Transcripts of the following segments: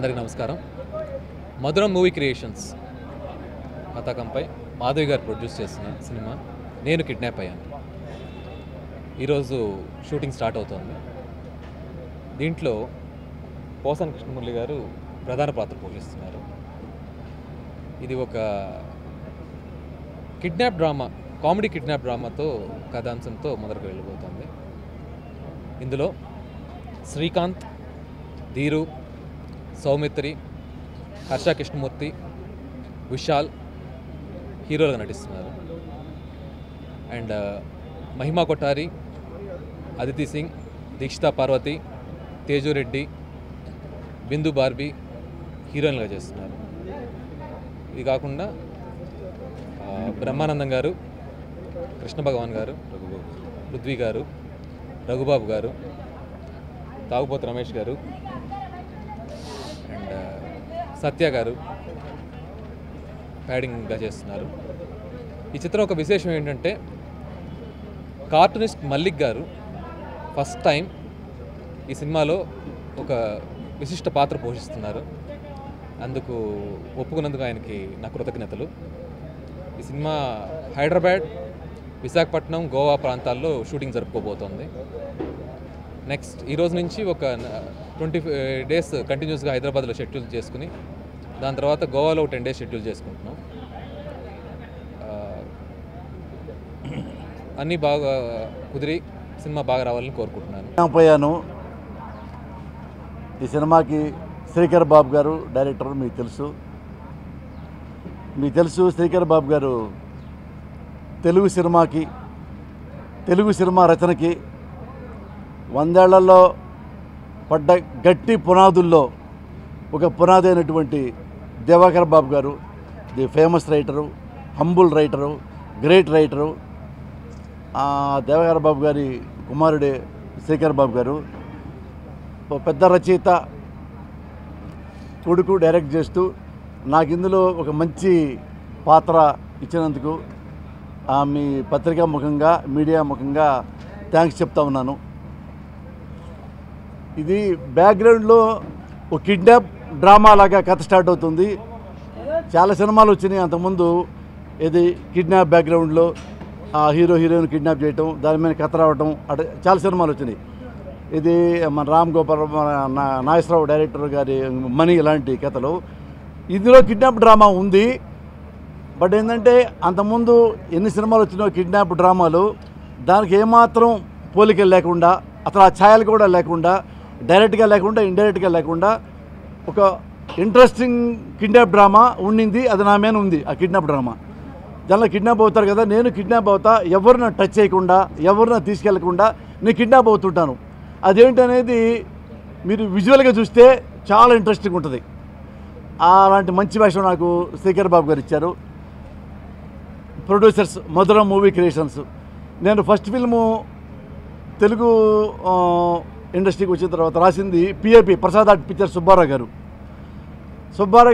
అందరికీ నమస్కారం. మధురం మూవీ క్రియేషన్స్ పతాకంపై మాధవి గారు ప్రొడ్యూస్ చేసిన సినిమా నేను కిడ్నాప్ అయ్యాను ఈరోజు షూటింగ్ స్టార్ట్ అవుతోంది. దీంట్లో పోసాని కృష్ణమురళి గారు ప్రధాన పాత్ర పోషిస్తున్నారు. ఇది ఒక కిడ్నాప్ డ్రామా, కామెడీ కిడ్నాప్ డ్రామాతో కథాంశంతో మొదలుకు వెళ్ళిపోతుంది. ఇందులో శ్రీకాంత్, ధీరు, సౌమిత్రి, హర్ష కృష్ణమూర్తి, విశాల్ హీరోలుగా నటిస్తున్నారు. అండ్ మహిమా కొఠారి, అదితి సింగ్, దీక్షితా పార్వతి, తేజు రెడ్డి, బిందు బార్బీ హీరోయిన్గా చేస్తున్నారు. ఇది కాకుండా బ్రహ్మానందం గారు, కృష్ణ భగవాన్ గారు, పృథ్వీ గారు, రఘుబాబు గారు, తాగుపోతు రమేష్ గారు అండ్ సత్య గారు ప్యాడింగ్గా చేస్తున్నారు. ఈ చిత్రం ఒక విశేషం ఏంటంటే కార్టూనిస్ట్ మల్లిక్ గారు ఫస్ట్ టైం ఈ సినిమాలో ఒక విశిష్ట పాత్ర పోషిస్తున్నారు. అందుకు ఒప్పుకున్నందుకు ఆయనకి నా కృతజ్ఞతలు. ఈ సినిమా హైదరాబాద్, విశాఖపట్నం, గోవా ప్రాంతాల్లో షూటింగ్ జరుపుకోబోతోంది. నెక్స్ట్ ఈరోజు నుంచి ఒక 20 days కంటిన్యూస్గా హైదరాబాద్లో షెడ్యూల్ చేసుకుని దాని తర్వాత గోవాలో 10 days షెడ్యూల్ చేసుకుంటున్నాం. అన్నీ బాగా కుదిరి సినిమా బాగా రావాలని కోరుకుంటున్నాను. పోయాను. ఈ సినిమాకి శ్రీకర్ బాబు గారు డైరెక్టర్. మీకు తెలుసు శ్రీకర్ బాబు గారు తెలుగు సినిమా రచనకి 100 ఏళ్లలో పడ్డ గట్టి పునాదుల్లో ఒక పునాది అయినటువంటి దివాకర్ బాబు గారు, the famous writer, humble writer, great writer. Divakar Babu గారి కుమారుడే శ్రీకర్ బాబు గారు. పెద్ద రచయిత కొడుకు డైరెక్ట్ చేస్తూ నాకు ఇందులో ఒక మంచి పాత్ర ఇచ్చినందుకు మీ పత్రికా ముఖంగా, మీడియా ముఖంగా థ్యాంక్స్ చెప్తా ఉన్నాను. ఇది బ్యాక్గ్రౌండ్లో ఒక కిడ్నాప్ డ్రామా లాగా కథ స్టార్ట్ అవుతుంది. చాలా సినిమాలు వచ్చినాయి అంతకుముందు. ఇది కిడ్నాప్ బ్యాక్గ్రౌండ్లో హీరో హీరోయిన్ కిడ్నాప్ చేయటం, దాని మీద కథ రావటం, అటు చాలా సినిమాలు వచ్చినాయి. ఇది మన రామ్ గోపాల్ నాగేశ్వరరావు డైరెక్టర్ గారి మనీ ఇలాంటి కథలు. ఇందులో కిడ్నాప్ డ్రామా ఉంది. బట్ ఏంటంటే అంతకుముందు ఎన్ని సినిమాలు వచ్చినాయో కిడ్నాప్ డ్రామాలు, దానికి ఏమాత్రం పోలికలు లేకుండా, అసలు ఆ ఛాయలు కూడా లేకుండా, డైరెక్ట్గా లేకుండా, ఇండైరెక్ట్గా లేకుండా ఒక ఇంట్రెస్టింగ్ కిడ్నాప్ డ్రామా ఉండింది. అది నా మీద ఉంది. ఆ కిడ్నాప్ డ్రామా దానిలో కిడ్నాప్ అవుతారు కదా, నేను కిడ్నాప్ అవుతా, ఎవరిని టచ్ చేయకుండా, ఎవరిని తీసుకెళ్లకుండా నేను కిడ్నాప్ అవుతుంటాను. అదేంటనేది మీరు విజువల్గా చూస్తే చాలా ఇంట్రెస్టింగ్ ఉంటుంది. అలాంటి మంచి వేషం నాకు శ్రీకర్ బాబు గారు ఇచ్చారు. ప్రొడ్యూసర్స్ మధురం మూవీ క్రియేషన్స్. నేను ఫస్ట్ ఫిల్ము తెలుగు ఇండస్ట్రీకి వచ్చిన తర్వాత రాసింది PAP, Prasad art picture Subbarao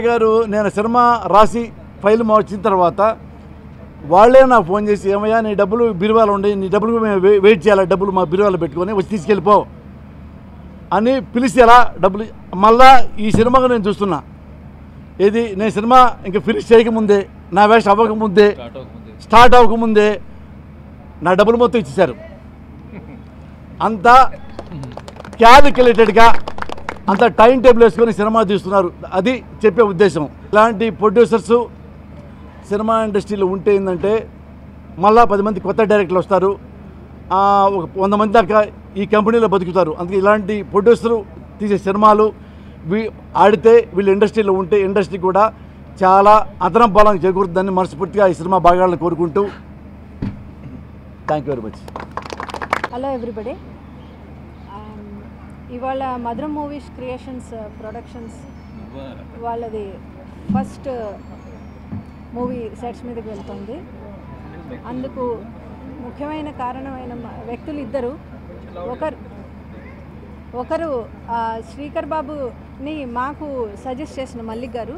గారు. నేను సినిమా రాసి ఫైల్ వచ్చిన తర్వాత వాళ్ళే నాకు ఫోన్ చేసి, ఏమయ్యా నీ డబ్బులు బిరువాలు ఉండి, నీ డబ్బులు మేము వెయిట్ చేయాలి, డబ్బులు మా బిరువాలు పెట్టుకొని వచ్చి తీసుకెళ్ళిపో అని పిలిచి, ఎలా డబ్బులు మళ్ళా ఈ సినిమాగా నేను చూస్తున్నా. ఏది నేను సినిమా ఇంకా ఫినిష్ చేయకముందే, నా వేస్ట్ అవ్వకముందే, స్టార్ట్ అవ్వకముందే నా డబ్బులు మొత్తం ఇచ్చేశారు. అంతా క్యాలిక్యులేటెడ్గా, అంత టైం టేబుల్ వేసుకొని సినిమా తీస్తున్నారు. అది చెప్పే ఉద్దేశం. ఇలాంటి ప్రొడ్యూసర్సు సినిమా ఇండస్ట్రీలో ఉంటే ఏంటంటే మళ్ళా 10 మంది కొత్త డైరెక్టర్లు వస్తారు, ఒక 100 మంది దాకా ఈ కంపెనీలో బతుకుతారు. అందుకే ఇలాంటి ప్రొడ్యూసరు తీసే సినిమాలు ఆడితే వీళ్ళు ఇండస్ట్రీలో ఉంటే ఇండస్ట్రీ కూడా చాలా అదనం బలం చేకూరుతుందని మనస్ఫూర్తిగా ఈ సినిమా భాగాలను కోరుకుంటూ thank you very much. Hello everybody. ఇవాళ మధురం మూవీస్ క్రియేషన్స్ ప్రొడక్షన్స్ వాళ్ళది ఫస్ట్ మూవీ సెట్స్ మీదకి వెళ్తుంది. అందుకు ముఖ్యమైన కారణమైన వ్యక్తులు ఇద్దరు. ఒకరు శ్రీకర్ బాబుని మాకు సజెస్ట్ చేసిన మల్లిక్ గారు.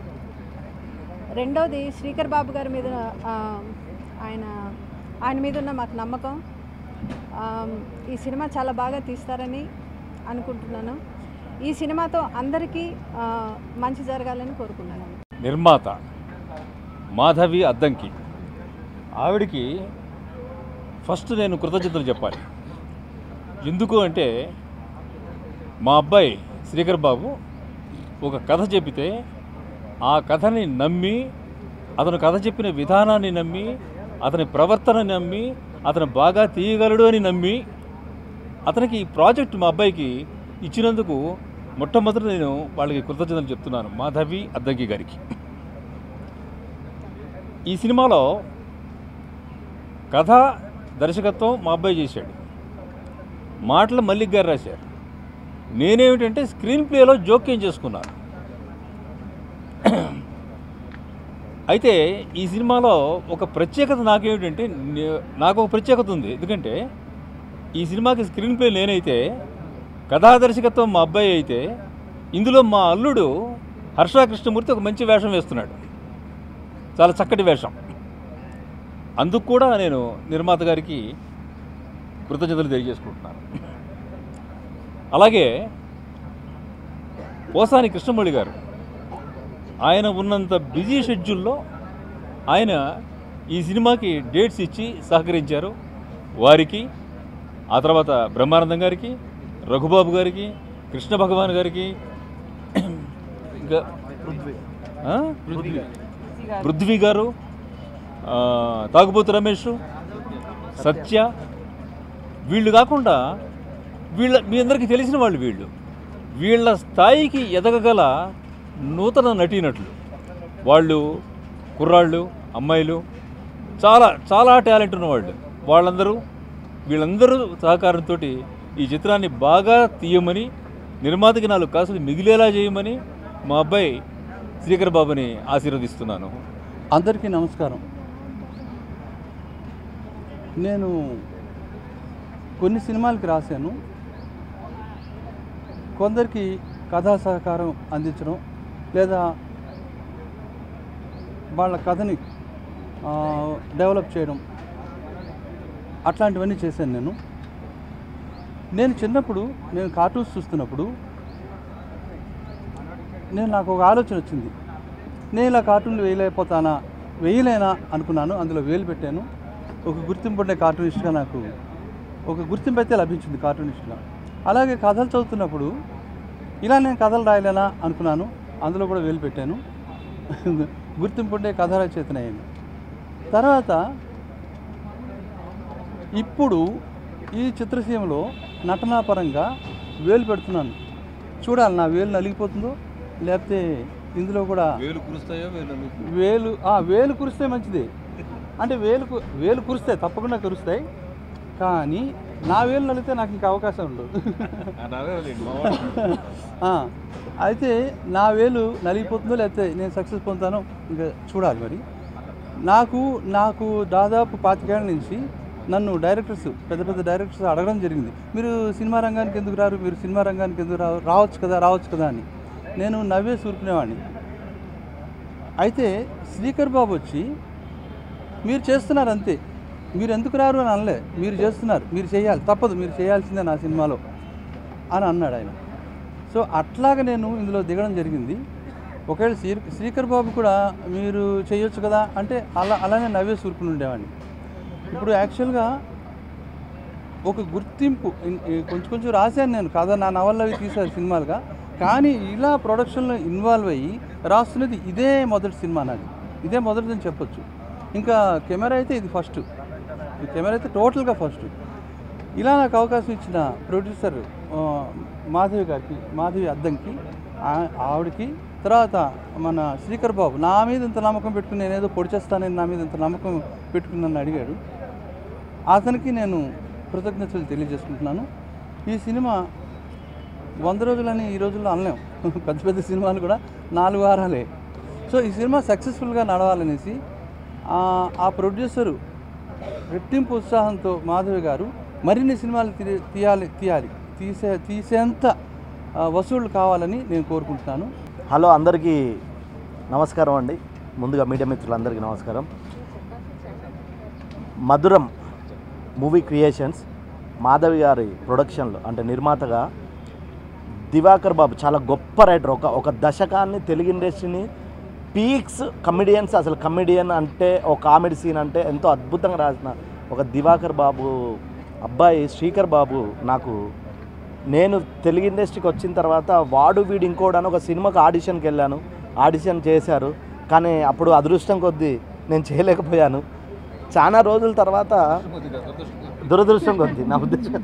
రెండోది శ్రీకర్ బాబు గారి మీద ఆయన మీద ఉన్న మాకు నమ్మకం. ఈ సినిమా చాలా బాగా తీస్తారని అనుకుంటున్నాను. ఈ సినిమాతో అందరికీ మంచి జరగాలని కోరుకుంటున్నాను. నిర్మాత మాధవి అద్దంకి, ఆవిడికి ఫస్ట్ నేను కృతజ్ఞతలు చెప్పాలి. ఎందుకు అంటే మా అబ్బాయి శ్రీకర్ బాబు ఒక కథ చెబితే ఆ కథని నమ్మి, అతను కథ చెప్పిన విధానాన్ని నమ్మి, అతని ప్రవర్తన నమ్మి, అతను బాగా తీయగలడు అని నమ్మి అతనికి ఈ ప్రాజెక్ట్ మా అబ్బాయికి ఇచ్చినందుకు మొట్టమొదటి నేను వాళ్ళకి కృతజ్ఞతలు చెప్తున్నాను, మాధవి అద్దంకి గారికి. ఈ సినిమాలో కథ దర్శకత్వం మా అబ్బాయి చేశాడు, మాటలు మల్లిక్ గారు రాశారు. నేనేమిటంటే స్క్రీన్ ప్లేలో జోక్యం చేసుకున్నాను. అయితే ఈ సినిమాలో ఒక ప్రత్యేకత నాకేమిటంటే, నాకు ఒక ప్రత్యేకత ఉంది. ఎందుకంటే ఈ సినిమాకి స్క్రీన్ ప్లే నేనైతే, కథా దర్శకత్వం మా అబ్బాయి అయితే, ఇందులో మా అల్లుడు హర్ష కృష్ణమూర్తి ఒక మంచి వేషం వేస్తున్నాడు, చాలా చక్కటి వేషం. అందుకు కూడా నేను నిర్మాత గారికి కృతజ్ఞతలు తెలియజేసుకుంటున్నాను. అలాగే పోసాని కృష్ణమౌళి గారు, ఆయన ఉన్నంత బిజీ షెడ్యూల్లో ఆయన ఈ సినిమాకి డేట్స్ ఇచ్చి సహకరించారు. వారికి, ఆ తర్వాత బ్రహ్మానందం గారికి, రఘుబాబు గారికి, కృష్ణ భగవాన్ గారికి, ఇంకా పృథ్వీ గారు, తాగుబోతు రమేష్, సత్య, వీళ్ళు కాకుండా మీ అందరికీ తెలిసిన వాళ్ళు, వీళ్ళ స్థాయికి ఎదగగల నూతన నటీనటులు వాళ్ళు. కుర్రాళ్ళు, అమ్మాయిలు, చాలా చాలా టాలెంట్ ఉన్నవాళ్ళు. వీళ్ళందరూ సహకారంతో ఈ చిత్రాన్ని బాగా తీయమని, నిర్మాతకి 4 కాసులు మిగిలేలా చేయమని మా అబ్బాయి శ్రీకర్ బాబుని ఆశీర్వదిస్తున్నాను. అందరికీ నమస్కారం. నేను కొన్ని సినిమాలకి రాశాను. కొందరికి కథా సహకారం అందించడం, లేదా వాళ్ళ కథని డెవలప్ చేయడం, అట్లాంటివన్నీ చేశాను. నేను చిన్నప్పుడు కార్టూన్స్ చూస్తున్నప్పుడు నాకు ఒక ఆలోచన వచ్చింది. నేను ఇలా కార్టూన్లు వేయలేనా అనుకున్నాను. అందులో వేలు పెట్టాను. ఒక గుర్తింపు ఉండే కార్టూనిస్ట్గా నాకు ఒక గుర్తింపు అయితే లభించింది కార్టూనిస్ట్గా. అలాగే కథలు చదువుతున్నప్పుడు ఇలా నేను కథలు రాయలేనా అనుకున్నాను. అందులో కూడా వేలు పెట్టాను. గుర్తింపు ఉండే కథ రచయితనయ్యాను. తర్వాత ఇప్పుడు ఈ చిత్రసీమలో నటనాపరంగా వేలు పెడుతున్నాను. చూడాలి నా వేలు నలిగిపోతుందో, లేకపోతే ఇందులో కూడా వేలు కురిస్తే మంచిది. అంటే వేలు కురిస్తాయి, తప్పకుండా కురుస్తాయి. కానీ నా వేలు నలిగితే నాకు ఇంకా అవకాశం ఉండదు. అయితే నా వేలు నలిగిపోతుందో లేకపోతే నేను సక్సెస్ పొందుతానో ఇంకా చూడాలి. మరి నాకు దాదాపు 25 ఏళ్ళ నుంచి నన్ను పెద్ద పెద్ద డైరెక్టర్స్ అడగడం జరిగింది. మీరు సినిమా రంగానికి ఎందుకు రారు, మీరు సినిమా రంగానికి ఎందుకు రావచ్చు కదా అని. నేను నవ్వే సూరుకునేవాడిని. అయితే శ్రీకర్ బాబు వచ్చి మీరు చేస్తున్నారు అంతే, మీరు ఎందుకు రారు అని అనలే, మీరు చేస్తున్నారు, మీరు చేయాలి, తప్పదు, మీరు చేయాల్సిందే నా సినిమాలో అని అన్నాడు ఆయన. సో అట్లాగా నేను ఇందులో దిగడం జరిగింది. ఒకవేళ శ్రీకర్ బాబు కూడా మీరు చేయొచ్చు కదా అంటే అలానే నవ్వే సూరుకుని ఉండేవాడిని. ఇప్పుడు యాక్చువల్గా ఒక గుర్తింపు కొంచెం రాశాను నేను కథ, నా నవళ్ళు అవి తీశారు సినిమాలుగా. కానీ ఇలా ప్రొడక్షన్లో ఇన్వాల్వ్ అయ్యి రాస్తున్నది ఇదే మొదటి సినిమా నాది, ఇదే మొదటిదని చెప్పొచ్చు. ఇంకా కెమెరా అయితే ఇది ఫస్ట్, ఈ కెమెరా అయితే టోటల్గా ఫస్ట్. ఇలా నాకు అవకాశం ఇచ్చిన ప్రొడ్యూసర్ మాధవి అద్దంకి, ఆవిడకి, తర్వాత మన శ్రీకర్ బాబు నా మీద ఇంత నమ్మకం పెట్టుకుని, నేనేదో పొడి చేస్తానని నా మీద ఇంత నమ్మకం పెట్టుకుని నన్ను అడిగాడు. అతనికి నేను కృతజ్ఞతలు తెలియజేసుకుంటున్నాను. ఈ సినిమా 100 రోజులని ఈ రోజుల్లో అనలేం, పెద్ద పెద్ద సినిమాలు కూడా 4 వారాలే. సో ఈ సినిమా సక్సెస్ఫుల్గా నడవాలనేసి ఆ ప్రొడ్యూసరు రెట్టింపు ఉత్సాహంతో మాధవి గారు మరిన్ని సినిమాలు తీసేంత వసూళ్లు కావాలని నేను కోరుకుంటున్నాను. హలో, అందరికీ నమస్కారం అండి. ముందుగా మీడియా మిత్రులందరికీ నమస్కారం. మధురం మూవీ క్రియేషన్స్ మాధవి గారి ప్రొడక్షన్లో, అంటే నిర్మాతగా దివాకర్ బాబు చాలా గొప్ప రైటర్. ఒక దశకాన్ని తెలుగు ఇండస్ట్రీని పీక్స్ కమెడియన్స్, అసలు కమెడియన్ అంటే ఒక కామెడీ సీన్ అంటే ఎంతో అద్భుతంగా రాసిన ఒక దివాకర్ బాబు అబ్బాయి శ్రీకర్ బాబు నేను తెలుగు ఇండస్ట్రీకి వచ్చిన తర్వాత వాడు వీడు ఇంకోడని ఒక సినిమాకి ఆడిషన్కి వెళ్ళాను. ఆడిషన్ చేశారు, కానీ అప్పుడు అదృష్టం కొద్దీ నేను చేయలేకపోయాను. చాలా రోజుల తర్వాత దురదృష్టం కొద్దీ నా ఉద్దేశం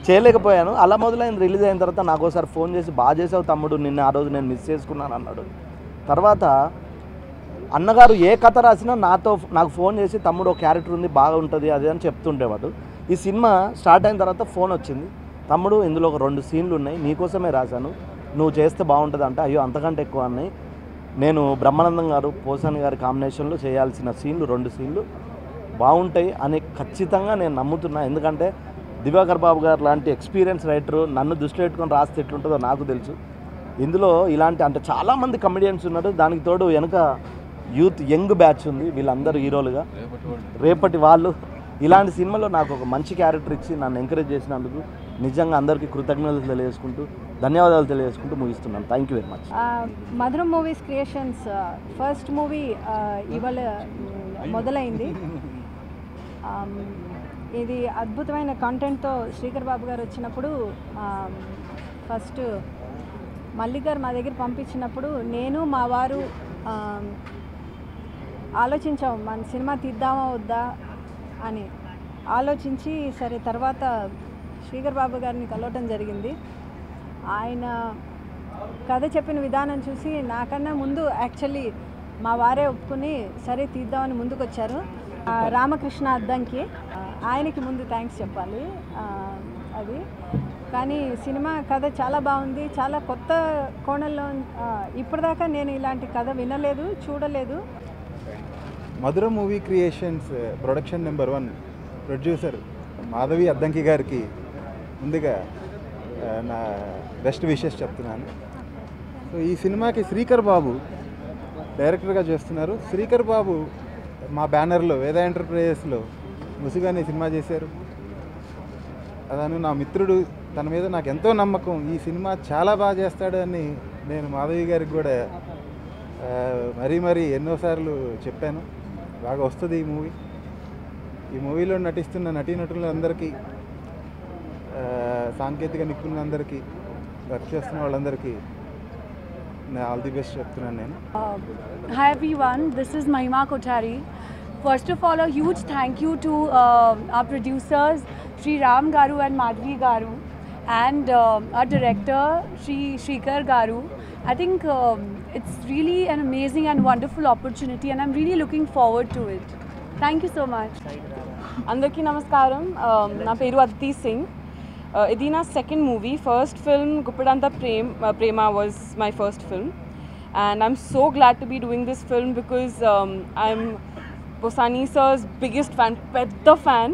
చేయలేకపోయాను. అలా మొదలైంది. రిలీజ్ అయిన తర్వాత నాకు ఒకసారి ఫోన్ చేసి, బాగా చేసావు తమ్ముడు, నిన్న ఆ రోజు నేను మిస్ చేసుకున్నాను అన్నాడు. తర్వాత అన్నగారు ఏ కథ రాసినా నాకు ఫోన్ చేసి, తమ్ముడు ఒక క్యారెక్టర్ ఉంది బాగా ఉంటుంది అది అని చెప్తుండేవాడు. ఈ సినిమా స్టార్ట్ అయిన తర్వాత ఫోన్ వచ్చింది, తమ్ముడు ఇందులో ఒక 2 సీన్లు ఉన్నాయి, నీకోసమే రాశాను, నువ్వు చేస్తే బాగుంటుంది అంటే, అయ్యో అంతకంటే ఎక్కువ అన్నాయి, నేను బ్రహ్మానందం గారు పోసాని గారి కాంబినేషన్లో చేయాల్సిన సీన్లు 2 సీన్లు బాగుంటాయి అని ఖచ్చితంగా నేను నమ్ముతున్నా. ఎందుకంటే దివాకర్ బాబు గారు లాంటి ఎక్స్పీరియన్స్ రైటరు నన్ను దృష్టిలో పెట్టుకొని రాస్తే ఎట్లుంటుందో నాకు తెలుసు. ఇందులో ఇలాంటి అంటే చాలామంది కమెడియన్స్ ఉన్నారు, దానికి తోడు వెనుక యూత్ యంగ్ బ్యాచ్ ఉంది, వీళ్ళందరూ హీరోలుగా రేపటి వాళ్ళు. ఇలాంటి సినిమాలో నాకు ఒక మంచి క్యారెక్టర్ ఇచ్చి నన్ను ఎంకరేజ్ చేసినందుకు నిజంగా అందరికీ కృతజ్ఞతలు తెలియజేసుకుంటూ, ధన్యవాదాలు తెలియజేసుకుంటూ ముగిస్తున్నాను. Thank you very much. మధురం మూవీస్ క్రియేషన్స్ ఫస్ట్ మూవీ ఇవాళ మొదలైంది. ఇది అద్భుతమైన కంటెంట్తో శ్రీకర్ బాబు గారు వచ్చినప్పుడు ఫస్ట్ మల్లిక్ గారు మా దగ్గర పంపించినప్పుడు నేను మా వారు ఆలోచించాము మన సినిమా తీద్దామా వద్దా అని ఆలోచించి, సరే తర్వాత శ్రీకర్ బాబు గారిని కలవటం జరిగింది. ఆయన కథ చెప్పిన విధానం చూసి నాకన్నా ముందు యాక్చువల్లీ మా వారే ఒప్పుకుని సరే తీద్దామని ముందుకు వచ్చారు. రామకృష్ణ అద్దంకి ఆయనకి ముందు థ్యాంక్స్ చెప్పాలి. అది కానీ సినిమా కథ చాలా బాగుంది, చాలా కొత్త కోణంలో. ఇప్పటిదాకా నేను ఇలాంటి కథ వినలేదు, చూడలేదు. మధురం movie creations production number 1 producer Madhavi Addanki గారికి ముందుగా నా బెస్ట్ విషెస్ చెప్తున్నాను. సో ఈ సినిమాకి శ్రీకర్ బాబు డైరెక్టర్గా చేస్తున్నారు. శ్రీకర్ బాబు మా బ్యానర్లో వేద ఎంటర్ప్రైజెస్లో ముసుగానే సినిమా చేశారు. అతను నా మిత్రుడు, తన మీద నాకు ఎంతో నమ్మకం. ఈ సినిమా చాలా బాగా చేస్తాడు అని నేను మాధవి గారికి కూడా మరీ ఎన్నోసార్లు చెప్పాను. బాగా వస్తుంది ఈ మూవీ. ఈ మూవీలో నటిస్తున్న నటీనటులందరికీ, సాంకేతిక నిపుణులందరికీ, వర్క్ చేస్తున్న వాళ్ళందరికీ ఆల్ ది బెస్ట్ చెప్తున్నాను నేను. Hi everyone, this is Mahima Kothari. First of all, a huge thank you to our producers Sri Ram Garu and Madhvi Garu, and our director Shrikar Garu. I think it's really an amazing and wonderful opportunity, and I'm really looking forward to it. Thank you so much. Andarki namaskaram. Na peru Aditi Singh. Idi na second movie. First film Guppadanta Prema was my first film, and I'm so glad to be doing this film because I'm Posani sir's biggest fan, pedda fan,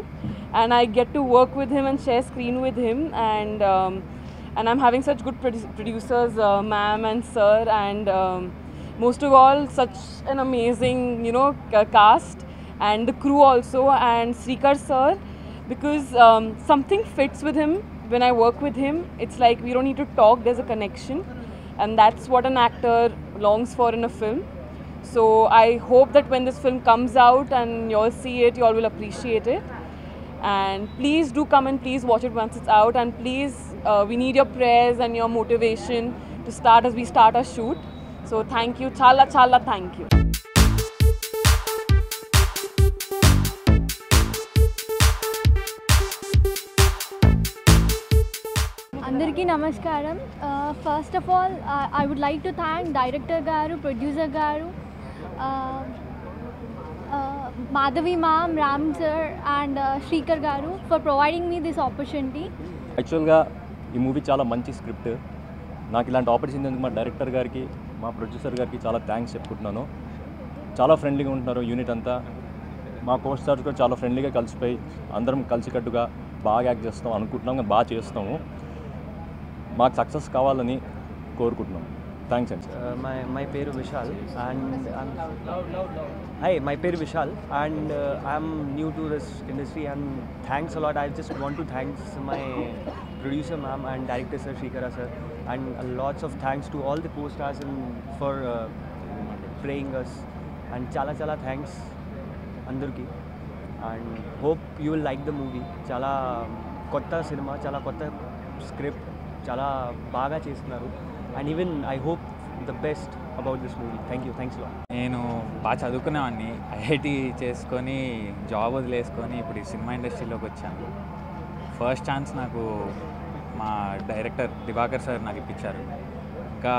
and I get to work with him and share screen with him, and I'm having such good producers, ma'am and sir, and most of all such an amazing cast, and the crew also, and Shrikar sir, because something fits with him when I work with him. It's like we don't need to talk, there's a connection, and that's what an actor longs for in a film. So I hope that when this film comes out and you all see it, you all will appreciate it. And please do come and please watch it once it's out, and please we need your prayers and your motivation to start as we start our shoot. So thank you, chala thank you. Andarki namaskaram. First of all, I would like to thank director garu, producer garu, Madhavi ma'am, Ram sir, and Shrikar garu for providing me this opportunity. యాక్చువల్గా ఈ movie చాలా మంచి script. నాకు ఇలాంటి opportunity ఎందుకు మా director గారికి, మా ప్రొడ్యూసర్ గారికి చాలా థ్యాంక్స్ చెప్పుకుంటున్నాను. చాలా ఫ్రెండ్లీగా ఉంటున్నారు యూనిట్ అంతా. మా కో స్టార్స్ కూడా చాలా ఫ్రెండ్లీగా కలిసిపోయి అందరం కలిసికట్టుగా బాగా యాక్ట్ చేస్తాం అనుకుంటున్నాం, కానీ బాగా చేస్తాము. మాకు సక్సెస్ కావాలని కోరుకుంటున్నాం. థ్యాంక్స్ అండి. My peru Vishal and hi, my peru Vishal and I'm new to this industry and thanks a lot. I just want to thanks my producer ma'am and director sir Shrikara sir and lots of thanks to all the co-stars and for praying us and chala thanks andarki and hope you will like the movie. Chala kotta cinema, chala kotta script, chala baga chestunaru and even I hope the best about this movie. Thank you, thanks a lot. నేను బాగా చదువుకునేవాడిని, IIT చేసుకొని job వదిలేసుకొని ఇప్పుడు ఈ cinema ఇండస్ట్రీలోకి వచ్చాను. First chance నాకు మా డైరెక్టర్ దివాకర్ సార్ నాకు ఇప్పించారు. ఇంకా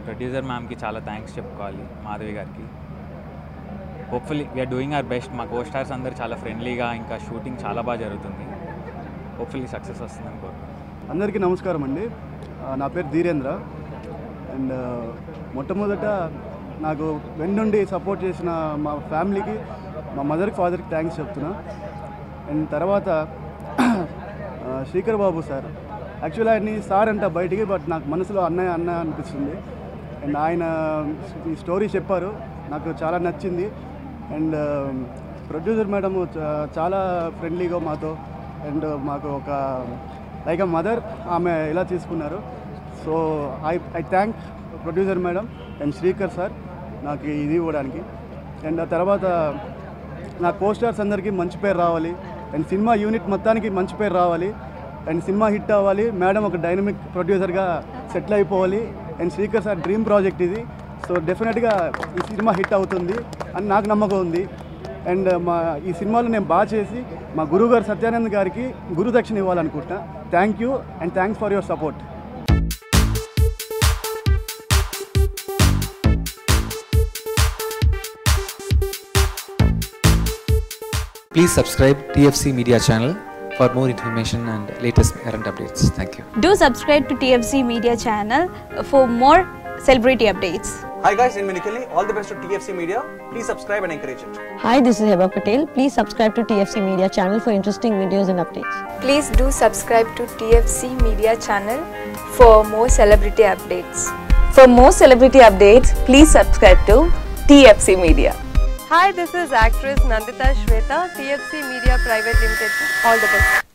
ప్రొడ్యూసర్ మ్యామ్కి చాలా థ్యాంక్స్ చెప్పుకోవాలి, మాధవి గారికి. Hopefully we are doing our best. మా కో స్టార్స్ అందరూ చాలా ఫ్రెండ్లీగా, ఇంకా షూటింగ్ చాలా బాగా జరుగుతుంది. హోప్ఫుల్లీ సక్సెస్ వస్తుందని కోరుకుంటున్నాను. అందరికీ నమస్కారం అండి. నా పేరు ధీరేంద్ర అండ్ మొట్టమొదట నాకు వెన్నుండి సపోర్ట్ చేసిన మా ఫ్యామిలీకి, మా మదర్కి ఫాదర్కి థ్యాంక్స్ చెప్తున్నా. అండ్ తర్వాత శ్రీకర్ బాబు సార్, యాక్చువల్లీ ఆయన్ని సార్ అంట బయటికి, బట్ నాకు మనసులో అన్నయ్య అనిపిస్తుంది. అండ్ ఆయన ఈ స్టోరీ చెప్పారు, నాకు చాలా నచ్చింది. అండ్ ప్రొడ్యూసర్ మేడం చాలా ఫ్రెండ్లీగా మాతో, అండ్ మాకు ఒక లైక్ అ మదర్ ఆమె ఇలా తీసుకున్నారు. So I thank producer madam and Srikar sir నాకు ఇది ఇవ్వడానికి. అండ్ ఆ తర్వాత నా కోస్టార్స్ అందరికీ మంచి పేరు రావాలి అండ్ సినిమా యూనిట్ మొత్తానికి మంచి పేరు రావాలి అండ్ సినిమా హిట్ అవ్వాలి. మేడం ఒక డైనమిక్ ప్రొడ్యూసర్గా సెటిల్ అయిపోవాలి. And Srikar sir dream project ఇది. సో డెఫినెట్గా ఈ సినిమా హిట్ అవుతుంది అని నాకు నమ్మకం ఉంది. అండ్ ఈ సినిమాలో నేను బాగా చేసి మా గురువుగారు సత్యానంద్ గారికి గురుదక్షిణ ఇవ్వాలనుకుంటున్నా. Thank you and thanks for your support. Please subscribe TFC Media channel for more information and latest current updates. Thank you. Do subscribe to TFC Media channel for more celebrity updates. Hi guys, I'm Minikali. All the best to TFC Media. Please subscribe and encourage it. Hi, this is Heba Patel. Please subscribe to TFC Media channel for interesting videos and updates. Please do subscribe to TFC Media channel for more celebrity updates. For more celebrity updates, please subscribe to TFC Media. Hi, this is actress Nandita Shweta, TFC Media Private Limited. All the best.